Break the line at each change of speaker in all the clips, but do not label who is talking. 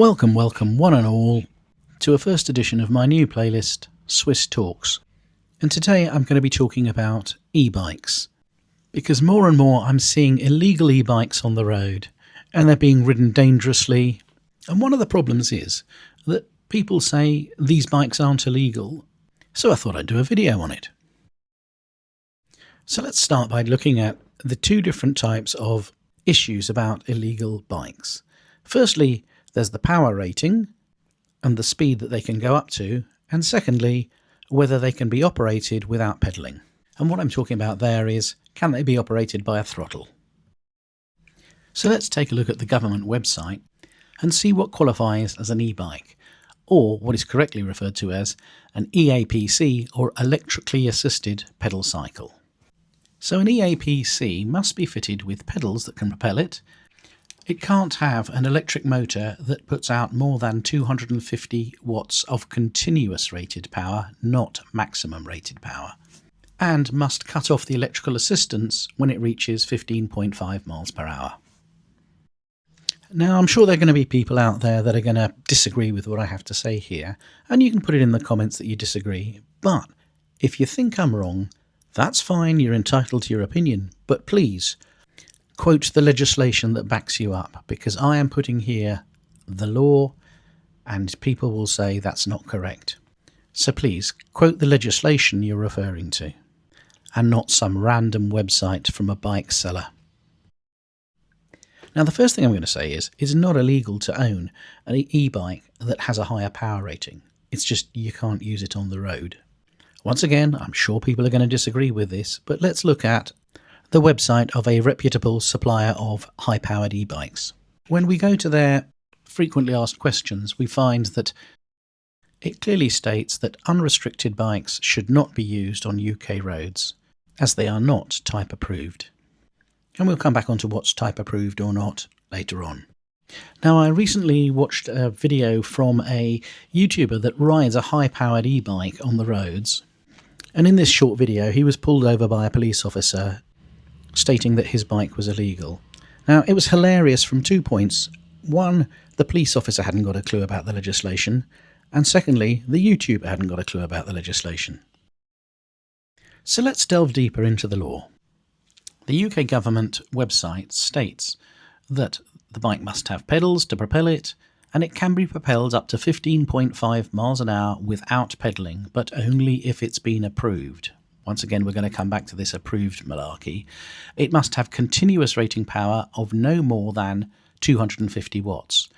Welcome one and all to a first edition of my new playlist, Swiss Talks. And today I'm going to be talking about e-bikes, because more and more I'm seeing illegal e-bikes on the road and they're being ridden dangerously. And one of the problems is that people say these bikes aren't illegal, so I thought I'd do a video on it. So let's start by looking at the two different types of issues about illegal bikes. Firstly, there's the power rating and the speed that they can go up to, and secondly, whether they can be operated without pedalling. And what I'm talking about there is, can they be operated by a throttle? So let's take a look at the government website and see what qualifies as an e-bike, or what is correctly referred to as an EAPC, or electrically assisted pedal cycle. So an EAPC must be fitted with pedals that can propel it. It can't have an electric motor that puts out more than 250 watts of continuous rated power, not maximum rated power, and must cut off the electrical assistance when it reaches 15.5 miles per hour. Now, I'm sure there are going to be people out there that are going to disagree with what I have to say here, and you can put it in the comments that you disagree. But if you think I'm wrong, that's fine, you're entitled to your opinion, but please quote the legislation that backs you up, because I am putting here the law and people will say that's not correct. So please quote the legislation you're referring to and not some random website from a bike seller. Now, the first thing I'm going to say is it's not illegal to own an e-bike that has a higher power rating. It's just you can't use it on the road. Once again, I'm sure people are going to disagree with this, but let's look at the website of a reputable supplier of high-powered e-bikes. When we go to their frequently asked questions, we find that it clearly states that unrestricted bikes should not be used on UK roads, as they are not type approved. And we'll come back onto what's type approved or not later on. Now, I recently watched a video from a YouTuber that rides a high-powered e-bike on the roads. And in this short video, he was pulled over by a police officer stating that his bike was illegal. Now, it was hilarious from 2 points. One, the police officer hadn't got a clue about the legislation, and secondly, the YouTuber hadn't got a clue about the legislation. So let's delve deeper into the law. The UK government website states that the bike must have pedals to propel it, and it can be propelled up to 15.5 miles an hour without pedalling, but only if it's been approved. Once again, we're going to come back to this approved malarkey. It must have continuous rating power of no more than 250 watts.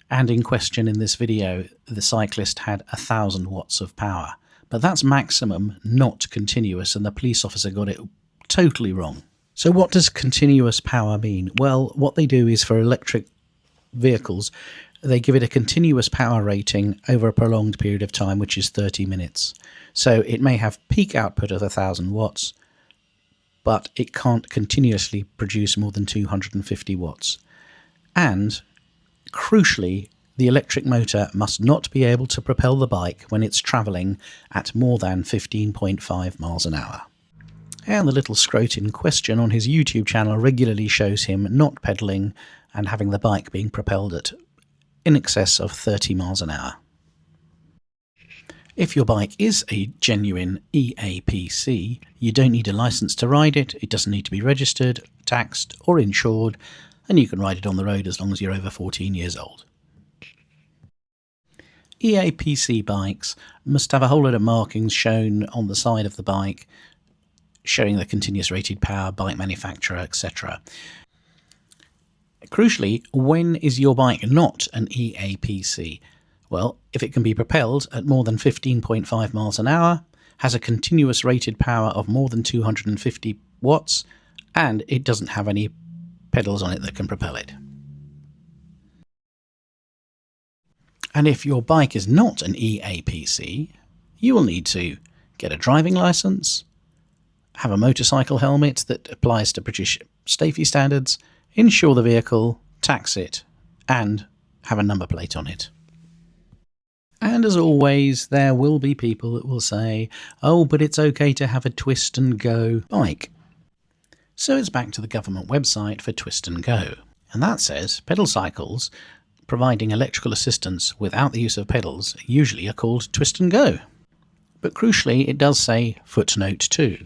And in question in this video, the cyclist had 1,000 watts of power. But that's maximum, not continuous, and the police officer got it totally wrong. So what does continuous power mean? Well, what they do is for electric vehicles, they give it a continuous power rating over a prolonged period of time, which is 30 minutes. So it may have peak output of 1,000 watts, but it can't continuously produce more than 250 watts. And, crucially, the electric motor must not be able to propel the bike when it's travelling at more than 15.5 miles an hour. And the little scrote in question on his YouTube channel regularly shows him not pedalling and having the bike being propelled at in excess of 30 miles an hour. If your bike is a genuine EAPC, you don't need a license to ride it, it doesn't need to be registered, taxed or insured, and you can ride it on the road as long as you're over 14 years old. EAPC bikes must have a whole lot of markings shown on the side of the bike, showing the continuous rated power, bike manufacturer, etc. Crucially, when is your bike not an EAPC? Well, if it can be propelled at more than 15.5 miles an hour, has a continuous rated power of more than 250 watts, and it doesn't have any pedals on it that can propel it. And if your bike is not an EAPC, you will need to get a driving license, have a motorcycle helmet that applies to British safety standards, insure the vehicle, tax it, and have a number plate on it. And as always, there will be people that will say, oh, but it's okay to have a twist and go bike. So it's back to the government website for twist and go. And that says pedal cycles providing electrical assistance without the use of pedals usually are called twist and go. But crucially, it does say footnote 2.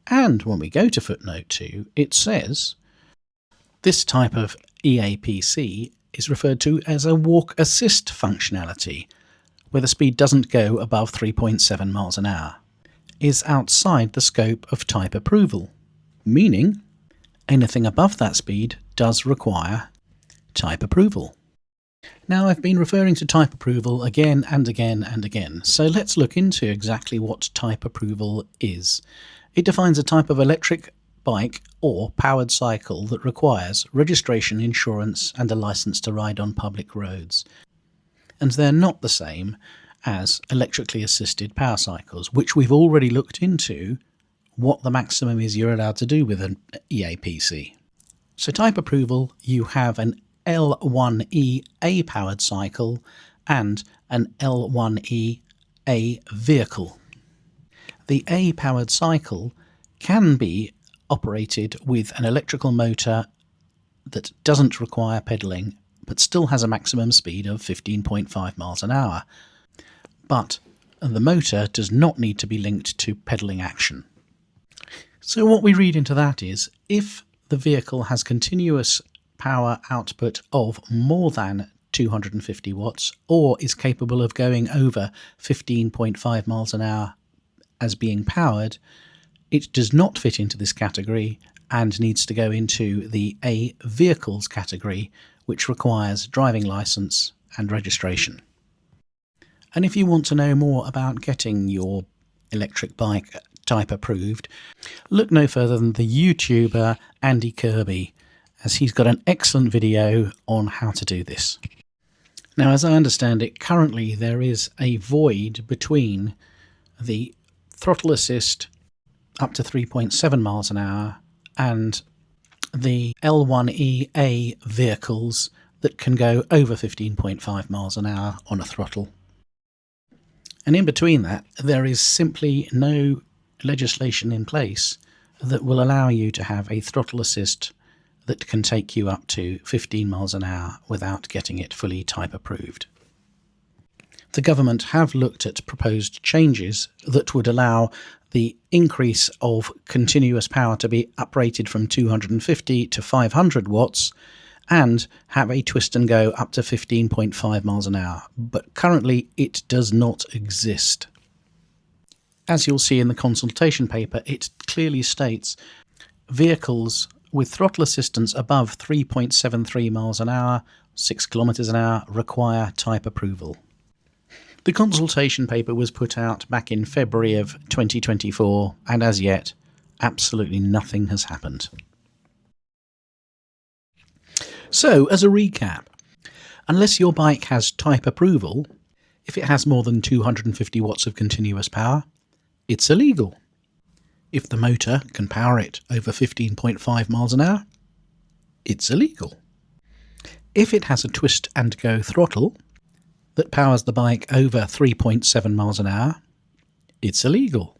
And when we go to footnote 2, it says this type of EAPC is referred to as a walk assist functionality, where the speed doesn't go above 3.7 miles an hour, is outside the scope of type approval, meaning anything above that speed does require type approval. Now, I've been referring to type approval again and again and again, so let's look into exactly what type approval is. It defines a type of electric bike or powered cycle that requires registration, insurance, and a license to ride on public roads. And they're not the same as electrically assisted power cycles, which we've already looked into what the maximum is you're allowed to do with an EAPC. So type approval, you have an L1E A powered cycle and an L1E A vehicle. The A powered cycle can be operated with an electrical motor that doesn't require pedalling but still has a maximum speed of 15.5 miles an hour. But the motor does not need to be linked to pedalling action. So what we read into that is, if the vehicle has continuous power output of more than 250 watts or is capable of going over 15.5 miles an hour as being powered, it does not fit into this category and needs to go into the A vehicles category, which requires driving license and registration. And if you want to know more about getting your electric bike type approved, look no further than the YouTuber Andy Kirby, as he's got an excellent video on how to do this. Now, as I understand it, currently there is a void between the throttle assist up to 3.7 miles an hour and the L1EA vehicles that can go over 15.5 miles an hour on a throttle. And in between that, there is simply no legislation in place that will allow you to have a throttle assist that can take you up to 15 miles an hour without getting it fully type approved. The government have looked at proposed changes that would allow the increase of continuous power to be uprated from 250 to 500 watts and have a twist and go up to 15.5 miles an hour, but currently it does not exist. As you'll see in the consultation paper, it clearly states vehicles with throttle assistance above 3.73 miles an hour, 6 kilometers an hour, require type approval. The consultation paper was put out back in February of 2024, and as yet, absolutely nothing has happened. So, as a recap, unless your bike has type approval, if it has more than 250 watts of continuous power, it's illegal. If the motor can power it over 15.5 miles an hour, it's illegal. If it has a twist and go throttle that powers the bike over 3.7 miles an hour, it's illegal.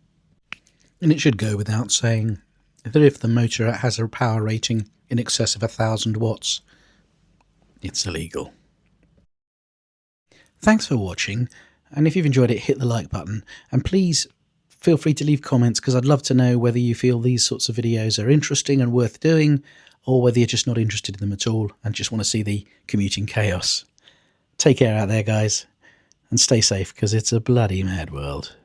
And it should go without saying that if the motor has a power rating in excess of 1,000 watts, it's illegal. Thanks for watching, and if you've enjoyed it, hit the like button, and please feel free to leave comments, because I'd love to know whether you feel these sorts of videos are interesting and worth doing, or whether you're just not interested in them at all and just want to see the commuting chaos. Take care out there, guys, and stay safe, because it's a bloody mad world.